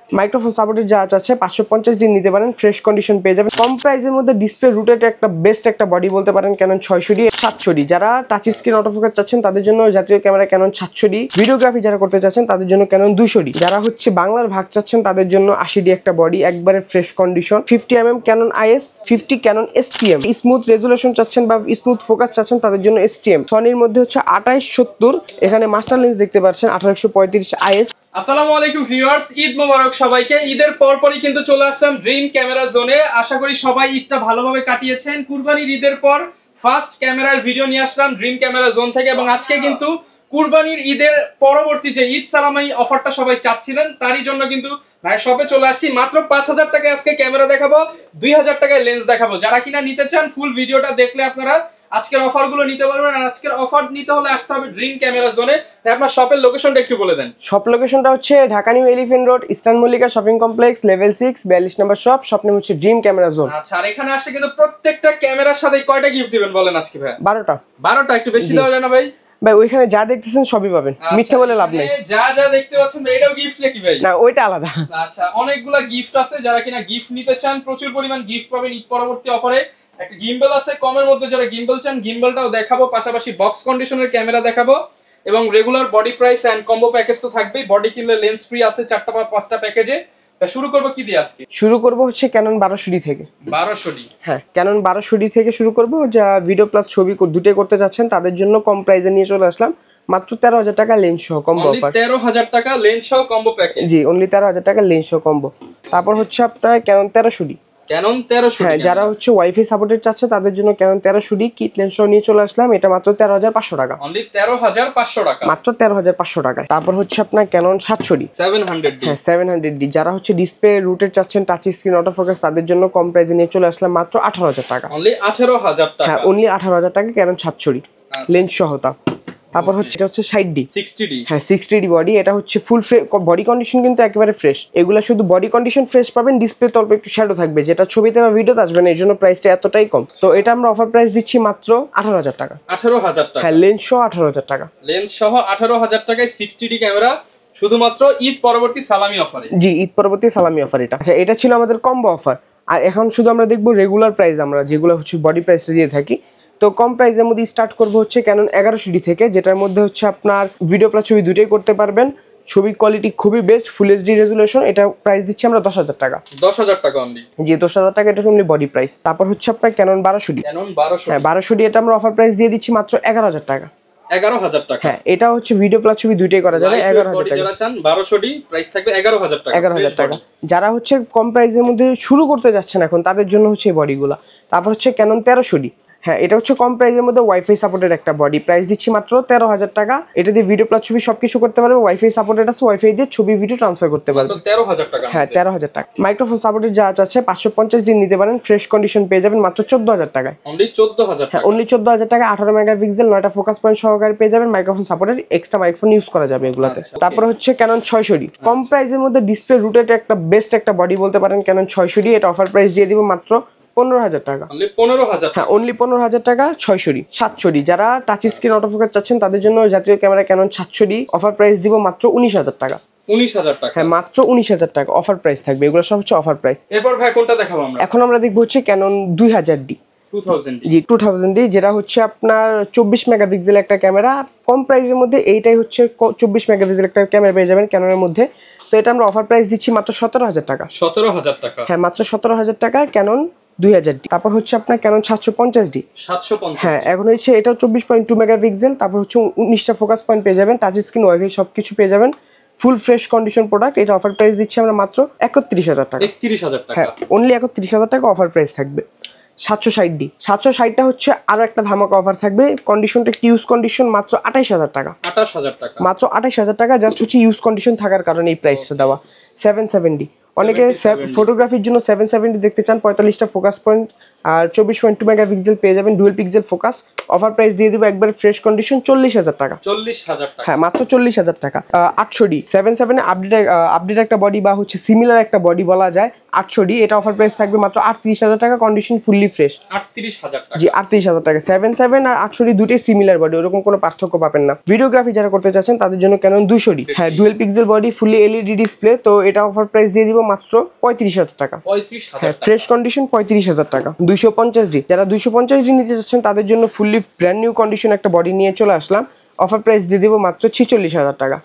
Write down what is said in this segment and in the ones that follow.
Microphone সাপোর্টের যা আছে 550 দিন নিতে পারেন, ফ্রেশ কন্ডিশন পেয়ে যাবেন। কম প্রাইসের মধ্যে ডিসপ্লে রুটেড একটা বেস্ট একটা বডি বলতে পারেন ক্যানন 600D 700D। যারা টাচ স্ক্রিন অটোফোকাস চাচ্ছেন তাদের জন্য জাতীয় ক্যামেরা ক্যানন 700D, ভিডিওগ্রাফি যারা করতে চাচ্ছেন তাদের জন্য ক্যানন 200D, যারা হচ্ছে বাংলার ভাগ চাচ্ছেন তাদের জন্য 80D একটা বডি, একবারে fresh condition. 50mm Canon IS, 50 Canon STM। Smooth resolution চাচ্ছেন বা স্মুথ ফোকাস চাচ্ছেন তাদের জন্য STM। সনির মধ্যে হচ্ছে 2870, এখানে মাস্টার লেন্স দেখতে পাচ্ছেন 1835 IS। আসসালামু আলাইকুম ভিউয়ার্স, ঈদ মোবারক সবাইকে। ঈদের পরপরই কিন্তু চলে আসলাম ড্রিম ক্যামেরা জোনে। আশা করি সবাই ঈদটা ভালোভাবে কাটিয়েছেন। কুরবানির ঈদের পর ফার্স্ট ক্যামেরার ভিডিও নিয়ে আসলাম ড্রিম ক্যামেরা জোন থেকে, এবং আজকে কিন্তু কুরবানির ঈদের পরবর্তী যে ঈদ সালামি অফারটা সবাই চাচ্ছিলেন তারই জন্য কিন্তু ভাই শপে চলে আসছি। মাত্র 5000 টাকায় আজকে ক্যামেরা দেখাবো, 2000 টাকায় লেন্স দেখাবো। যারা কিনা নিতে চান ফুল ভিডিওটা দেখলে আপনারা আজকের অফারগুলো নিতে পারবেন। আর আজকের অফার নিতে হলে আসতে হবে ড্রিম ক্যামেরা জোনে। তাই আপনার শপের লোকেশনটা একটু বলে দেন। শপ লোকেশনটা হচ্ছে Dhaka new elephant road, eastern Mallika shopping complex, level 6, 42 নম্বর শপ। শপ নেম হচ্ছে ড্রিম ক্যামেরা জোন। আচ্ছা, আর এখানে আসলে কিন্তু প্রত্যেকটা ক্যামেরার সাথে কয়টা গিফট দিবেন বলেন আজকে ভাই? 12টা। 12টা একটু বেশি দেওয়া যায় না ভাই? ভাই ওইখানে যা দেখতেছেন সবই পাবেন, মিথ্যা বলে লাভ নেই। যা যা দেখতে পাচ্ছেন এটাও গিফট নাকি ভাই? না, ওইটা আলাদা। আচ্ছা, অনেকগুলা গিফট আছে। যারা কিনা গিফট নিতে চান প্রচুর পরিমাণ গিফট পাবেন ঈদ পরবর্তী অফারে। একটা গিম্বল আছে কমের মধ্যে, যারা গিম্বল চান গিম্বলটাও দেখাবো, পাশাপাশি বক্স কন্ডিশনের ক্যামেরা দেখাবো, এবং regular body price and combo package তো থাকবেই। বডি কিনলে লেন্স ফ্রি আছে 4টা বা 5টা প্যাকেজে। তা শুরু করব কি দিয়ে আজকে? শুরু করব হচ্ছে ক্যানন 1200D থেকে। 1200D? হ্যাঁ, ক্যানন 1200D থেকে শুরু করব। যা ভিডিও প্লাস ছবি দুটোই করতে যাচ্ছেন তাদের জন্য কম প্রাইসে নিয়ে চলে আসলাম। মাত্র 13000 টাকা লেন্স সহ কম্বো অফার। 13000 টাকা লেন্স সহ কম্বো প্যাকেজ? জি, অনলি 13000 টাকা লেন্স সহ কম্বো। তারপর হচ্ছে আপনার ক্যানন 1300D। Canon 1300D? হ্যাঁ, যারা হচ্ছে ওয়াইফাই সাপোর্টেড চাচ্ছে তাদের জন্য ক্যানন 1300D কিট লেন্স সহ নিয়ে চলে আসলাম। এটা মাত্র 13500 টাকা। অনলি 13500 টাকা? মাত্র 13500 টাকা। তারপর হচ্ছে আপনার ক্যানন 700D 700D। হ্যাঁ, 700D। যারা হচ্ছে ডিসপ্লে রুটেড চাচ্ছেন, টাচ স্ক্রিন অটোফোকাস, তাদের জন্য কম প্রাইসে নিয়ে চলে আসলাম মাত্র 18000 টাকা। অনলি 18000 টাকা? হ্যাঁ, অনলি 18000 টাকা ক্যানন 700D লেন্স সহ। তারপর হচ্ছে এটা হচ্ছে 60D। হ্যাঁ, 60D বডি। এটা হচ্ছে ফুল বডি কন্ডিশন কিন্তু একেবারে ফ্রেশ। এগুলা শুধু বডি কন্ডিশন ফ্রেশ পাবেন, ডিসপ্লে অল্প একটু শ্যাডো থাকবে, যেটা ছবিতে বা ভিডিওতে আসবে না। এর জন্য প্রাইসটা এতটাই কম। তো এটা আমরা অফার প্রাইস দিচ্ছি মাত্র 18000 টাকা। 18000 টাকা? হ্যাঁ, লেন্স সহ 18000 টাকা। লেন্স সহ 18000 টাকায় 60D ক্যামেরা, শুধুমাত্র ঈদ পরবর্তী সালামি অফারে। জি, ঈদ পরবর্তী সালামি অফার এটা। আচ্ছা, এটা ছিল আমাদের কম্বো অফার। আর এখন শুধু আমরা দেখবো রেগুলার প্রাইস, আমরা যেগুলো হচ্ছে বডি প্রাইস দিয়ে থাকি। তো কম প্রাইসের মধ্যে স্টার্ট করবো হচ্ছে ক্যানন 1100D থেকে, যেটার মধ্যে হচ্ছে আপনার ভিডিও প্লাস ছবি দুটোই করতে পারবেন। ছবির কোয়ালিটি খুবই বেস্ট, ফুল এইচডি রেজুলেশন। এটা প্রাইস দিচ্ছি আমরা 10000 টাকা। 10000 টাকা অনলি? জি, 10000 টাকা। এটা অনলি বডি প্রাইস। তারপর হচ্ছে আপনার ক্যানন 1200D। ক্যানন 1200? হ্যাঁ, 1200D। এটা আমরা অফার প্রাইস দিয়ে দিচ্ছি মাত্র 11000 টাকা। 11000 টাকা? হ্যাঁ, এটা হচ্ছে ভিডিও প্লাস ছবি দুটোই করা যাবে। 11000 টাকা। যারা চান 1200D প্রাইস থাকবে 11000 টাকা। 11000 টাকা। যারা হচ্ছে কম প্রাইসের মধ্যে শুরু করতে যাচ্ছেন এখন, তাদের জন্য হচ্ছে এই বডিগুলো। তারপর হচ্ছে ক্যানন 1300D। হ্যাঁ, এটা হচ্ছে কম প্রাইসের মধ্যে ওয়াইফাই সাপোর্টেড একটা বডি। প্রাইস দিচ্ছি মাত্র 13000 টাকা। এটা দিয়ে ভিডিও প্লাস ছবি সবকিছু করতে পারবে। ওয়াইফাই সাপোর্টেড আছে, ওয়াইফাই দিয়ে ছবি ভিডিও ট্রান্সফার করতে পারবে। 13000 টাকা? হ্যাঁ, 13000 টাকা। মাইক্রোফোন সাপোর্টেড যা আছে 550 দিন নিতে পারেন, ফ্রেশ কন্ডিশন পেয়ে যাবেন মাত্র 14000 টাকায়। অনলি 14000 টাকা? হ্যাঁ, অনলি 14000 টাকা। 18 মেগাপিক্সেল 9টা ফোকাস পয়েন্ট সহকারে পেয়ে যাবেন। Microphone supported, extra microphone use করা যাবে এগুলাতে। তারপর হচ্ছে ক্যানন 600D। কম প্রাইসের মধ্যে ডিসপ্লে রুটেড একটা বেস্ট একটা বডি বলতে পারেন ক্যানন 600D। এটা অফার প্রাইস দিয়ে দিব মাত্র 15000 টাকা। অনলি 15000? হ্যাঁ, অনলি 15000 টাকা 600D। 700D। যারা টাচ স্ক্রিন অটোফোকাস চাচ্ছেন তাদের জন্য জাতীয় camera Canon 700D offer price দিব মাত্র 19000 টাকা। 19000 টাকা? হ্যাঁ, মাত্র 19000 টাকা অফার প্রাইস থাকবে। এগুলো সব হচ্ছে অফার প্রাইস। এরপর ভাই কোনটা দেখাবো আমরা? এখন আমরা দেখবো হচ্ছে ক্যানন 2000D। 2000D? জি, 2000D। যেটা হচ্ছে আপনার 24 মেগাপিক্সেল একটা ক্যামেরা। কম প্রাইসের মধ্যে এইটাই হচ্ছে 24 মেগাপিক্সেল একটা ক্যামেরা পেয়ে যাবেন ক্যাননের মধ্যে। তো এটা আমরা অফার প্রাইস দিচ্ছি মাত্র 17000 টাকা। 17000 টাকা? হ্যাঁ, মাত্র 17000 টাকা ক্যানন 2000D। তারপর হচ্ছে আপনার ক্যানন 750D। 750? হ্যাঁ, এখন হচ্ছে এটা 24.2 মেগাপিক্সেল। তারপর হচ্ছে 19টা ফোকাস পয়েন্ট পেয়ে যাবেন, টাচ স্ক্রিন, ওয়াইফাই সবকিছু পেয়ে যাবেন, ফুল ফ্রেশ কন্ডিশন প্রোডাক্ট। এটা অফার প্রাইস দিচ্ছি আমরা মাত্র 31000 টাকা। 31000 টাকা? হ্যাঁ, অনলি 31000 টাকা অফার প্রাইস থাকবে। 760D। 760টা হচ্ছে আরো একটা ধামাকা অফার থাকবে। কন্ডিশনটা একটু ইউজ কন্ডিশন, মাত্র 28000 টাকা। 28000 টাকা? মাত্র 28000 টাকা। জাস্ট হচ্ছে ইউজ কন্ডিশন থাকার কারণে এই প্রাইসটা দেওয়া। 770D। অনেকে ফটোগ্রাফির জন্য 770 দেখতে চান, 45টা ফোকাস পয়েন্ট আর 24.2 মেগাপিক্সেল পেয়ে যাবেন, dual pixel focus. Offer price দিয়ে দিব একবার ফ্রেশ কন্ডিশন 40000 টাকা। 40000 টাকা? হ্যাঁ, মাত্র 40000 টাকা। 800D 77 আপডেট একটা বডি বা হচ্ছে সিমিলার একটা বডি বলা যায়। 800D, এটা অফার প্রাইস থাকবে মাত্র 38,000 টাকা, কন্ডিশন ফুললি ফ্রেশ। 38,000 টাকা? জি 38,000 টাকা। 7.7 আর 800D দুটোই সিমিলার বডি, ওরকম কোনো পার্থক্য পাবেন না। ভিডিওগ্রাফি যারা করতে চাচ্ছেন তাদের জন্য ক্যানন 200D, হ্যাঁ dual pixel body, fully LED display, তো এটা অফার প্রাইস দিয়ে দিব মাত্র 35,000 টাকা। 35,000? হ্যাঁ ফ্রেশ কন্ডিশন 35,000 টাকা। 250D, যারা 250D নিতে চাচ্ছেন তাদের জন্য ফুললি ব্র্যান্ড নিউ কন্ডিশন একটা বডি নিয়ে চলে আসলাম, অফার প্রাইস দিয়ে দিব মাত্র 46,000 টাকা।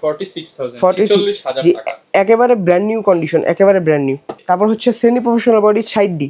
46,000 টাকা, একেবারে ব্র্যান্ড নিউ কন্ডিশন, একেবারে ব্র্যান্ড নিউ। তারপর হচ্ছে semi professional body 60D,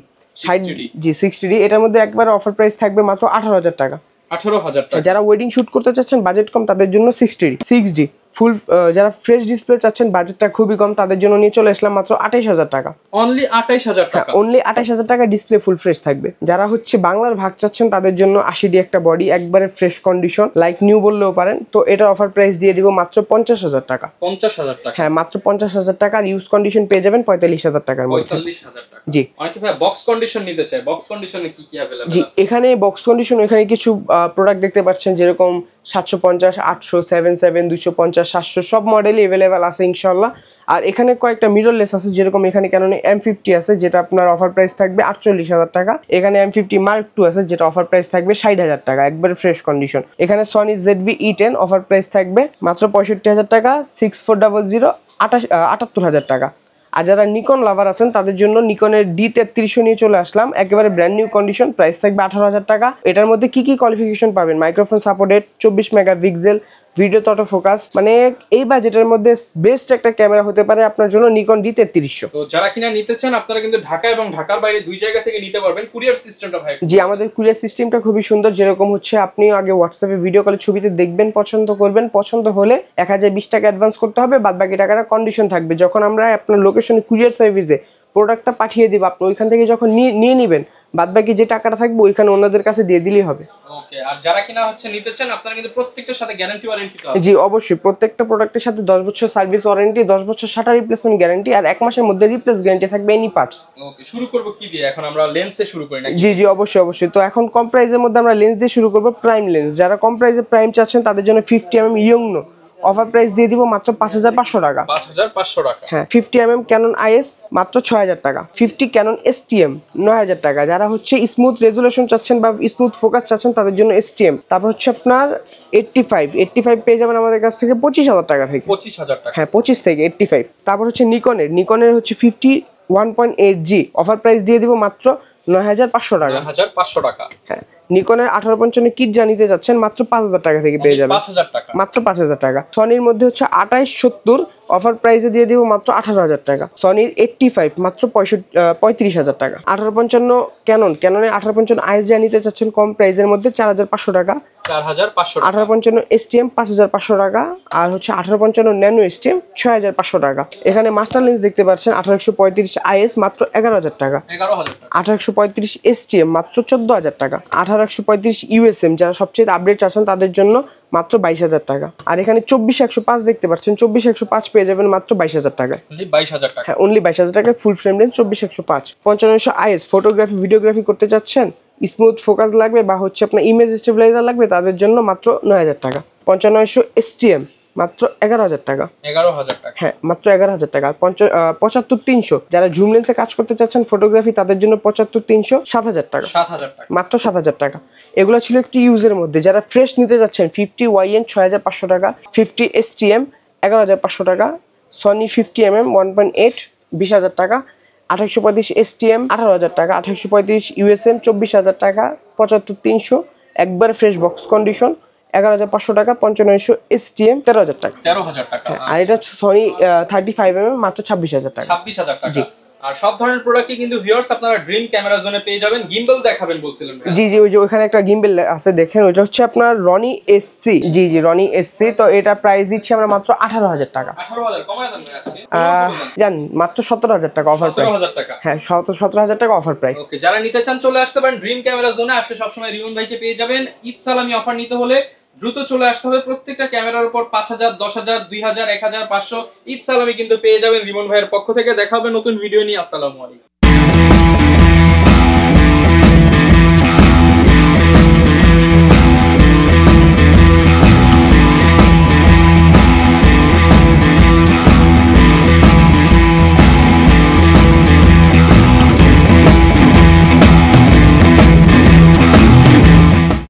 60D, এটার মধ্যে একবারে অফার প্রাইস থাকবে মাত্র 18,000 টাকা। 18,000 টাকা। যারা ওয়েডিং শুট করতে চাচ্ছেন, বাজেট কম, তাদের জন্য 6D ফুল, যারা ফ্রেশ ডিসপ্লে চাচ্ছেন, বাজেটটা খুবই কম, তাদের জন্য নিয়ে চলে আসলাম মাত্র 28,000 টাকা। অনলি 28,000 টাকা? অনলি 28,000 টাকা ডিসপ্লে ফুল ফ্রেশ থাকবে। যারা হচ্ছে বাংলার ভাগ চাচ্ছেন তাদের জন্য 80D একটা বডি, একবারে ফ্রেশ কন্ডিশন, লাইক নিউ বললেও পারেন, তো এটা অফার প্রাইস দিয়ে দিব মাত্র 50,000 টাকা। 50,000 টাকা? হ্যাঁ মাত্র 50,000 টাকা। আর ইউজ কন্ডিশন পেয়ে যাবেন 45,000 টাকার মধ্যে। 45,000 টাকা? জি। অনেকে ভাই বক্স কন্ডিশন নিতে চায়, বক্স কন্ডিশনে কি কি अवेलेबल আছে? জি এখানে বক্স কন্ডিশন, এখানে কিছু প্রোডাক্ট দেখতে পাচ্ছেন, যেরকম 750, 800, 77, 250, 700 সব মডেলই अवेलेबल আছে ইনশাআল্লাহ। আর এখানে কয়েকটা মিররলেস আছে, যেরকম এখানে ক্যানন M50 আছে, যেটা আপনার অফার প্রাইস থাকবে 48,000 টাকা। এখানে M50 Mark II আছে, যেটা অফার প্রাইস থাকবে 60,000 টাকা, একবারে ফ্রেশ কন্ডিশন। এখানে সনি ZV-E10 অফার প্রাইস থাকবে মাত্র 65,000 টাকা। 6400 78,000 টাকা। আর যারা নিকন লাভার আছেন তাদের জন্য নিকনের D33 নিয়ে চলে আসলাম, একেবারে ব্র্যান্ড নিউ কন্ডিশন, প্রাইস থাকবে 18,000 টাকা। এটার মধ্যে কি কি কোয়ালিফিকেশন পাবেন? Microphone supported, 24 megapixel, video auto focus, মানে এই বাজেটের মধ্যে বেস্ট একটা ক্যামেরা হতে পারে আপনার জন্য নিকন D3300। তো যারা কিনা নিতে চান আপনারা কিন্তু ঢাকা এবং ঢাকার বাইরে দুই জায়গা থেকে নিতে পারবেন। কুরিয়ার সিস্টেমটা ভাই? জি আমাদের কুরিয়ার সিস্টেমটা খুবই সুন্দর, যেরকম হচ্ছে আপনি আগে হোয়াটসঅ্যাপে ভিডিও কলে ছবিতে দেখবেন, পছন্দ করবেন, পছন্দ হলে 1020 টাকা অ্যাডভান্স করতে হবে, বাদ বাকি টাকাটা কন্ডিশন থাকবে। যখন আমরা আপনার লোকেশনে কুরিয়ার সার্ভিসে প্রোডাক্টটা পাঠিয়ে দিব, আপনি ওইখান থেকে যখন নিয়ে নেবেন, বাদ বাকি যে টাকাটা থাকবে ওইখানে ওনাদের কাছে দিয়ে দিলেই হবে। ওকে। আর যারা কিনা হচ্ছে নিতে চান আপনারা কিন্তু প্রত্যেকটার সাথে গ্যারান্টি ওয়ারেন্টি তো আছে? জি অবশ্যই, প্রত্যেকটা প্রোডাক্টের সাথে 10 বছর সার্ভিস ওয়ারেন্টি, 10 বছর শাটার রিপ্লেসমেন্ট গ্যারান্টি, আর 1 মাসের মধ্যে রিপ্লেস গ্যারান্টি থাকবে এনি পার্টস। ওকে, শুরু করব কি দিয়ে? এখন আমরা লেন্সে শুরু করি নাকি? জি অবশ্যই অবশ্যই। তো এখন কম প্রাইসের মধ্যে আমরা লেন্স দিয়ে শুরু করব, প্রাইম লেন্স। যারা কম প্রাইসে প্রাইম চাচ্ছেন তাদের জন্য 50mm ইয়ংনো অফার প্রাইস দিয়ে দিব মাত্র 5,500 টাকা। 5,500 টাকা? হ্যাঁ। 50mm ক্যানন IS মাত্র 6,000 টাকা। 50 ক্যানন STM 9,000 টাকা। যারা হচ্ছে স্মুথ রেজুলেশন চাচ্ছেন বা স্মুথ ফোকাস চাচ্ছেন তাদের জন্য STM। তারপর হচ্ছে আপনার 85 পেয়ে যাবেন আমাদের কাছ থেকে 25,000 টাকা থেকে। 25,000 টাকা? হ্যাঁ 25 থেকে 85। তারপর হচ্ছে নিকনের হচ্ছে 51.8G অফার প্রাইস দিয়ে দিব মাত্র 9,500 টাকা। 9,500 টাকা? হ্যাঁ। নিকনের 1855 কিট যা নিতে যাচ্ছেন মাত্র 5,000 টাকা থেকে পেয়ে যাবেন। 5,000 টাকা? মাত্র 5,000 টাকা। সনির মধ্যে হচ্ছে 2870 অফার প্রাইসে দিয়ে দিব মাত্র 18,000 টাকা। সনির 85 মাত্র 35,000 টাকা। 1855 ক্যাননের 1855 IS যা নিতে চাচ্ছেন কম প্রাইসের মধ্যে 4,500 টাকা। 4,500 টাকা। 1855 STM 5,500 টাকা। আর হচ্ছে 1855 ন্যানো STM 6,500 টাকা। এখানে মাস্টার লেন্স দেখতে পাচ্ছেন 1835 IS মাত্র 11,000 টাকা। 11,000 টাকা। 1835 STM মাত্র 14,000 টাকা। 1835 USM যারা সবচেয়ে আপডেট চাচ্ছেন তাদের জন্য মাত্র 22,000 টাকা। আর এখানে 24-105 দেখতে পাচ্ছেন, 24-105 পেয়ে যাবেন মাত্র 22,000 টাকা। 22,000 টাকা? হ্যাঁ অনলি 22,000 টাকায় ফুল frame lens 24-105। 5500 IS photography videography করতে যাচ্ছেন, স্মুথ ফোকাস লাগবে বা হচ্ছে আপনার ইমেজ স্টেবিলাইজার লাগবে, তাদের জন্য মাত্র 9,000 টাকা। 5500 STM মাত্র 11,000 টাকা। 11,000 টাকা? হ্যাঁ মাত্র 11,000 টাকা। 75-300 যারা জুম লেন্সে কাজ করতে চাচ্ছেন ফটোগ্রাফি, তাদের জন্য 75-300 7,000 টাকা। 7,000 টাকা? মাত্র 7,000 টাকা। এগুলো ছিল একটি ইউজের মধ্যে। যারা ফ্রেশ নিতে যাচ্ছেন 50YN 6,500 টাকা, 50 STM 11,500 টাকা, সনি 50mm 1.8 20,000 টাকা, 2835 STM 18,000 টাকা, 2835 USM 24,000 টাকা, 75-300 একবার ফ্রেশ বক্স কন্ডিশন 11,500 টাকা, 5500 STM 13,000 টাকা। 13,000 টাকা? আর এটা সনি 35mm মাত্র 26,000 টাকা। 26,000 টাকা? আর সব ধরনের প্রোডাক্টই কিন্তু ভিউয়ার্স আপনারা ড্রিম ক্যামেরা জোনে পেয়ে যাবেন। গিম্বল দেখাবেন বলছিলেন? জি ওই যে ওখানে একটা গিম্বল আছে দেখেন, ওইটা হচ্ছে আপনার রনি SC। জি রনি SC। তো এটা প্রাইস দিচ্ছি আমরা মাত্র 18,000 টাকা। 18,000 কমায় দেন আজকে? জান মাত্র 17,000 টাকা অফার প্রাইস। 17,000 টাকা? হ্যাঁ 17,000 টাকা অফার প্রাইস। ওকে, যারা নিতে চান চলে আসতে পারেন ড্রিম ক্যামেরা জোনে। আসলে সবসময় রিমন ভাইকে পেয়ে যাবেন। ঈদ সালামি অফার নিতে হলে দ্রুত চলে আসতে হবে। প্রত্যেকটা ক্যামেরার উপর 5,000, 10,000, 2,000, 1,500 ঈদ সালামি কিন্তু পেয়ে যাবেন রিমন ভাইয়ের পক্ষ থেকে। দেখা হবে নতুন ভিডিও নিয়ে। আসসালামু আলাইকুম।